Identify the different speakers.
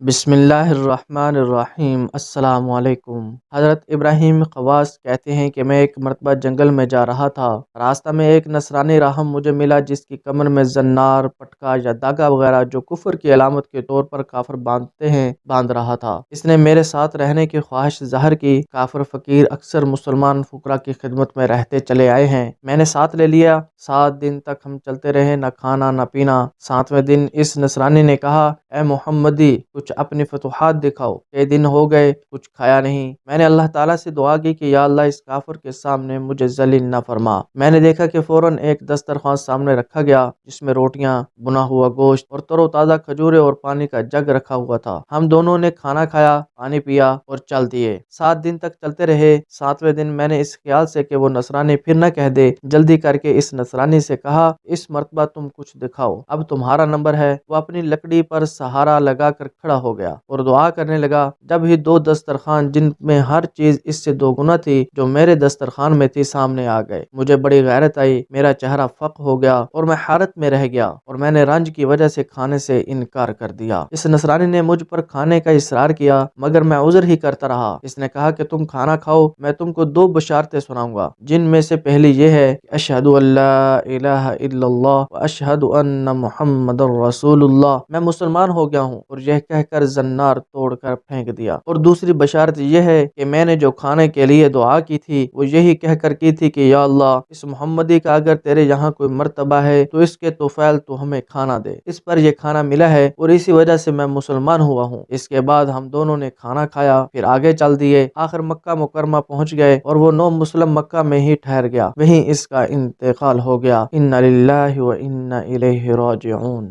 Speaker 1: بسم اللہ الرحمن الرحیم۔ السلام علیکم۔ حضرت ابراہیم خواص کہتے ہیں کہ میں ایک مرتبہ جنگل میں جا رہا تھا۔ راستہ میں ایک نصرانی راہب مجھے ملا جس کی کمر میں زنار، پٹکا یا داغا وغیرہ جو کفر کی علامت کے طور پر کافر باندھتے ہیں باندھ رہا تھا۔ اس نے میرے ساتھ رہنے کی خواہش ظاہر کی۔ کافر فقیر اکثر مسلمان فقراء کی خدمت میں رہتے چلے آئے ہیں، میں نے ساتھ لے لیا۔ 7 دن تک ہم چلتے رہے، نہ کھانا نہ پینا۔ 7ویں دن اس نصرانی نے کہا، اے محمدی، کچھ اپنی فتوحات دکھاؤ۔ کئی دن ہو گئے، کچھ کھایا نہیں۔ میں نے اللہ تعالیٰ سے دعا کی کہ یا اللہ، اس کافر کے سامنے مجھے ذلیل نہ فرما۔ میں نے دیکھا کہ فوراً ایک دسترخوان سامنے رکھا گیا جس میں روٹیاں، بنا ہوا گوشت اور تر و تازہ کھجوریں اور پانی کا جگ رکھا ہوا تھا۔ ہم دونوں نے کھانا کھایا، پانی پیا اور چل دیے۔ 7 دن تک چلتے رہے۔ 7ویں دن میں نے اس خیال سے کہ وہ نصرانی پھر نہ کہہ دے، جلدی کر کے اس نصرانی سے کہا، اس مرتبہ تم کچھ دکھاؤ، اب تمہارا نمبر ہے۔ وہ اپنی لکڑی پر سہارا لگا کر کھڑا ہو گیا اور دعا کرنے لگا۔ جب ہی 2 دسترخوان جن میں ہر چیز اس سے 2 گنا تھی جو میرے دسترخوان میں تھی سامنے آ گئے۔ مجھے بڑی غیرت آئی، میرا چہرہ فق ہو گیا اور میں حیرت میں رہ گیا، اور میں نے رنج کی وجہ سے کھانے سے انکار کر دیا۔ اس نصرانی نے مجھ پر کھانے کا اصرار کیا، مگر میں عذر ہی کرتا رہا۔ اس نے کہا کہ تم کھانا کھاؤ، میں تم کو 2 بشارتیں سناؤں گا، جن میں سے پہلی یہ ہے کہ اشہد ان لا الہ الا اللہ و اشہد ان محمد رسول اللہ، میں مسلمان ہو گیا ہوں، اور یہ کہہ کر زنار توڑ کر پھینک دیا۔ اور دوسری بشارت یہ ہے کہ میں نے جو کھانے کے لیے دعا کی تھی وہ یہی کہہ کر کی تھی کہ یا اللہ، اس محمدی کا اگر تیرے یہاں کوئی مرتبہ ہے تو اس کے توفیل تو ہمیں کھانا دے۔ اس پر یہ کھانا ملا ہے اور اسی وجہ سے میں مسلمان ہوا ہوں۔ اس کے بعد ہم دونوں نے کھانا کھایا، پھر آگے چل دیے، آخر مکہ مکرمہ پہنچ گئے اور وہ نو مسلم مکہ میں ہی ٹھہر گیا، وہیں اس کا انتقال ہو گیا۔ انا للہ و انا الیہ راجعون۔